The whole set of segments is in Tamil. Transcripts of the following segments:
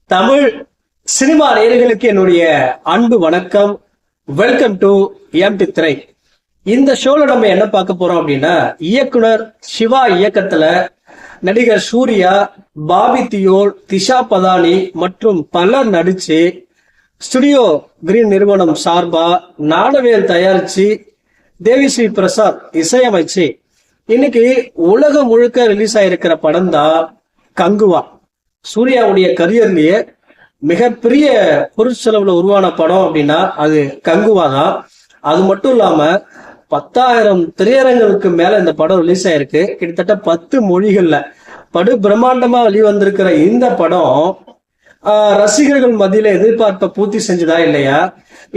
தமிழ் சினிமா நேயர்களுக்கு என்னுடைய அன்பு வணக்கம். வெல்கம் டு எம்டி திரை. இந்த ஷோல நம்ம என்ன பார்க்க போறோம் அப்படின்னா, இயக்குனர் சிவா இயக்கத்துல நடிகர் சூர்யா, பாபி தியோல், திஷா பதானி மற்றும் பலர் நடிச்சு ஸ்டுடியோ கிரீன் நிறுவனம் சார்பா நாடவேல் தயாரிச்சு தேவிஸ்ரீ பிரசாத் இசையமைச்சு இன்னைக்கு உலகம் முழுக்க ரிலீஸ் ஆயிருக்கிற படம் தான் கங்குவா. சூர்யாவுடைய கரியர்லயே மிகப்பெரிய பொருட்செலவுல உருவான படம் அப்படின்னா அது கங்குவா தான். அது மட்டும் இல்லாம 10,000 திரையரங்களுக்கு மேல இந்த படம் ரிலீஸ் ஆயிருக்கு. கிட்டத்தட்ட 10 மொழிகள்ல படு பிரம்மாண்டமா வெளிவந்திருக்கிற இந்த படம் ரசிகர்கள் மத்தியில எதிர்பார்ப்பை பூர்த்தி செஞ்சதா இல்லையா,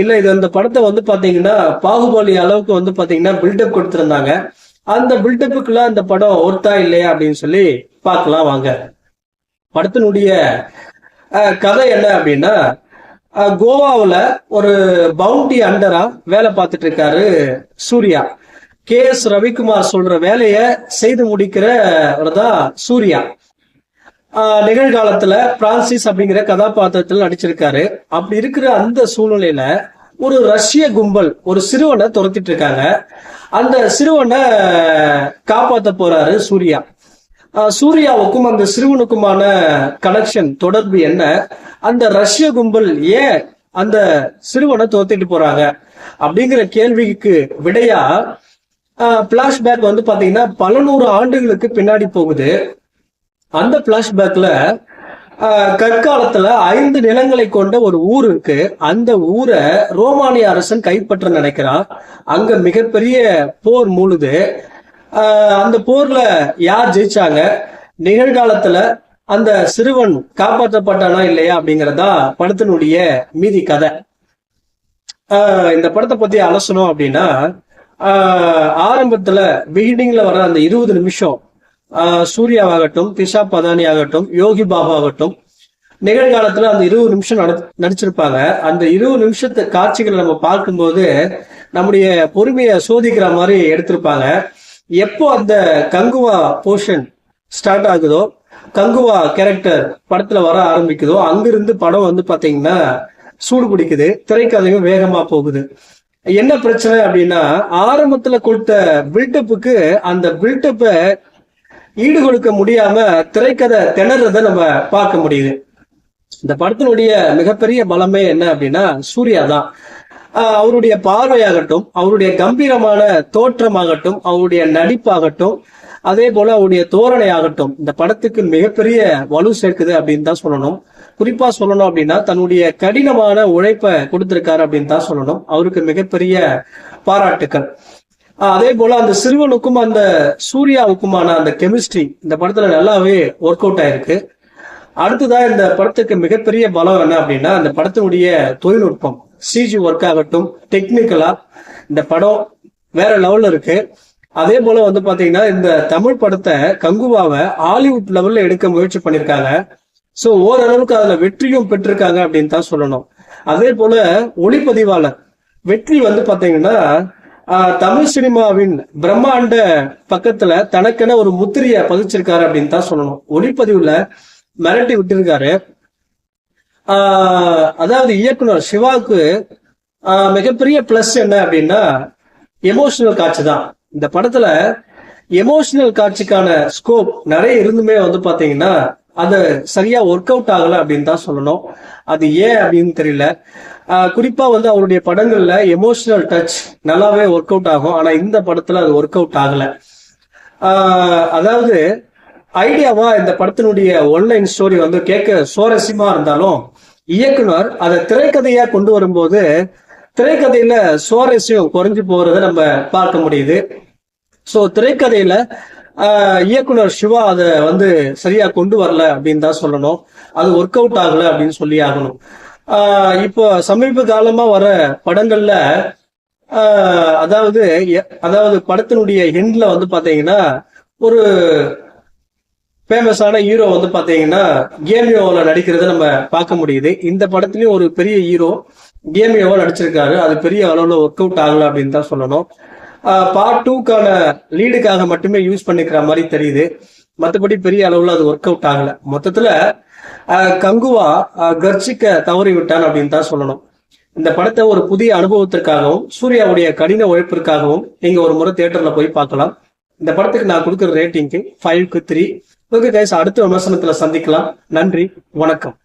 இல்ல இது அந்த படத்தை பாத்தீங்கன்னா பாகுபலி அளவுக்கு பாத்தீங்கன்னா பில்டப் கொடுத்திருந்தாங்க. அந்த பில்டப்புக்குள்ள அந்த படம் ஒர்த்தா இல்லையா அப்படின்னு சொல்லி பார்க்கலாம் வாங்க. படத்தினுடைய கதை என்ன அப்படின்னா, கோவாவில் ஒரு பவுண்டி அண்டரா வேலை பார்த்துட்டு இருக்காரு சூர்யா. KS ரவிக்குமார் சொல்ற வேலையை செய்து முடிக்கிறவர் தான் சூர்யா. நிகழ்காலத்துல பிரான்சிஸ் அப்படிங்கிற கதாபாத்திரத்தில் நடிச்சிருக்காரு. அப்படி இருக்கிற அந்த சூழ்நிலையில ஒரு ரஷ்ய கும்பல் ஒரு சிறுவனை துரத்திட்டு இருக்காங்க. அந்த சிறுவனை காப்பாற்ற போறாரு சூர்யா. சூர்யாவுக்கும் அந்த சிறுவனுக்குமான கனெக்ஷன் தொடர்பு என்ன, அந்த ரஷ்ய கும்பல் ஏன் அந்த சிறுவனை துரத்திட்டு போறாங்க அப்படிங்கிற கேள்விக்கு விடையா பிளாஷ்பேக் பாத்தீங்கன்னா பல 100 ஆண்டுகளுக்கு பின்னாடி போகுது. அந்த பிளாஷ்பேக்ல கற்காலத்துல 5 நிலங்களை கொண்ட ஒரு ஊர் இருக்கு. அந்த ஊரை ரோமானிய அரசன் கைப்பற்ற நினைக்கிறான். அங்க மிகப்பெரிய போர் மூழுது. அந்த போர்ல யார் ஜெயிச்சாங்க, நிகழ்காலத்துல அந்த சிறுவன் காப்பாற்றப்பட்டானா இல்லையா அப்படிங்கறதா படத்தினுடைய மீதி கதை. இந்த படத்தை பத்தி அலசணும் அப்படின்னா, ஆரம்பத்துல பிகினிங்ல வர அந்த 20 நிமிஷம் சூர்யாவாகட்டும், திஷா பதானி ஆகட்டும், யோகி பாபா ஆகட்டும், நிகழ்காலத்துல அந்த 20 நிமிஷம் நடிச்சிருப்பாங்க. அந்த 20 நிமிஷத்து காட்சிகளை நம்ம பார்க்கும்போது நம்முடைய பொறுமையை சோதிக்கிற மாதிரி எடுத்திருப்பாங்க. எப்போ அந்த கங்குவா போர்ஷன் ஸ்டார்ட் ஆகுதோ, கங்குவா கேரக்டர் படத்துல வர ஆரம்பிக்குதோ, அங்கிருந்து படம் பாத்தீங்கன்னா சூடு பிடிக்குது. திரைக்கதையும் வேகமா போகுது. என்ன பிரச்சனை அப்படின்னா, ஆரம்பத்துல கொடுத்த பில்டப்புக்கு அந்த பில்டப்பை ஈடு கொடுக்க முடியாம திரைக்கதை திணறத நம்ம பார்க்க முடியுது. இந்த படத்தினுடைய மிகப்பெரிய பலமே என்ன அப்படின்னா சூர்யா தான். அவருடைய பார்வையாகட்டும், அவருடைய கம்பீரமான தோற்றமாகட்டும், அவருடைய நடிப்பாகட்டும், அதே போல அவருடைய தோரணை ஆகட்டும், இந்த படத்துக்கு மிகப்பெரிய வலு சேர்க்குது அப்படின்னு தான் சொல்லணும். குறிப்பா சொல்லணும் அப்படின்னா தன்னுடைய கடினமான உழைப்பை கொடுத்திருக்காரு அப்படின்னு தான் சொல்லணும். அவருக்கு மிகப்பெரிய பாராட்டுக்கள். அதே போல அந்த சிறுவனுக்கும் அந்த சூர்யாவுக்குமான அந்த கெமிஸ்ட்ரி இந்த படத்துல நல்லாவே ஒர்க் அவுட் ஆயிருக்கு. அடுத்ததான் இந்த படத்துக்கு மிகப்பெரிய பலம் என்ன அப்படின்னா, அந்த படத்தினுடைய தொழில்நுட்பம், CG ஒர்க் ஆகட்டும், டெக்னிக்கலா இந்த படம் வேற லெவல்ல இருக்கு. அதே போல பாத்தீங்கன்னா இந்த தமிழ் படத்தை கங்குவாவை ஹாலிவுட் லெவல்ல எடுக்க முயற்சி பண்ணிருக்காங்க. சோ ஓரளவுக்கு அதுல வெற்றியும் பெற்றிருக்காங்க அப்படின்னு தான் சொல்லணும். அதே போல ஒளிப்பதிவாளர் வெற்றி பாத்தீங்கன்னா தமிழ் சினிமாவின் பிரம்மாண்ட பக்கத்துல தனக்கென ஒரு முத்திரைய பதிச்சிருக்காரு அப்படின்னு தான் சொல்லணும். ஒளிப்பதிவுல மிரட்டி விட்டுருக்காரு. அதாவது இயக்குனர் சிவாவுக்கு மிகப்பெரிய பிளஸ் என்ன அப்படின்னா எமோஷனல் காட்சி தான். இந்த படத்துல எமோஷனல் காட்சிக்கான ஸ்கோப் நிறைய இருந்துமே பாத்தீங்கன்னா அது சரியா ஒர்க் அவுட் ஆகல அப்படின்னு தான் சொல்லணும். அது ஏன் அப்படின்னு தெரியல. குறிப்பா அவருடைய படங்கள்ல எமோஷனல் டச் நல்லாவே ஒர்க் அவுட் ஆகும். ஆனா இந்த படத்துல அது ஒர்க் அவுட் ஆகல. அதாவது ஐடியாவா இந்த படத்தினுடைய ஒன்லைன் ஸ்டோரி கேட்க சுவாரஸ்யமா இருந்தாலும் இயக்குனர் அதை திரைக்கதையா கொண்டு வரும்போது திரைக்கதையில சுவாரஸ்யம் குறைஞ்சு போறதை நம்ம பார்க்க முடியுது. சோ திரைக்கதையில இயக்குனர் சிவா அதை சரியா கொண்டு வரல அப்படின்னு தான் சொல்லணும். அது ஒர்க் அவுட் ஆகல அப்படின்னு சொல்லி ஆகணும். இப்போ சமீப காலமா வர படங்கள்ல அதாவது படத்தினுடைய ஹெண்ட்ல பாத்தீங்கன்னா ஒரு ஃபேமஸான ஹீரோ பாத்தீங்கன்னா கேமியோவில் நடிக்கிறத நம்ம பார்க்க முடியுது. இந்த படத்துலயும் ஒரு பெரிய ஹீரோ கேமியோவா நடிச்சிருக்காரு. அது பெரிய அளவுல ஒர்க் அவுட் ஆகல அப்படின்னு தான் சொல்லணும். பார்ட் 2க்கான லீடுக்காக மட்டுமே யூஸ் பண்ணிக்கிற மாதிரி தெரியுது. மற்றபடி பெரிய அளவுல அது ஒர்க் அவுட் ஆகல. மொத்தத்துல கங்குவா கர்ஜிக்க தவறி விட்டான் அப்படின்னு தான் சொல்லணும். இந்த படத்தை ஒரு புதிய அனுபவத்திற்காகவும் சூர்யாவுடைய கடின உழைப்பிற்காகவும் நீங்க ஒரு முறை தியேட்டர்ல போய் பார்க்கலாம். இந்த படத்துக்கு நான் கொடுக்குற ரேட்டிங்க்கு 5க்கு 3. ஓகே கைஸ், அடுத்த விமர்சனத்துல சந்திக்கலாம். நன்றி, வணக்கம்.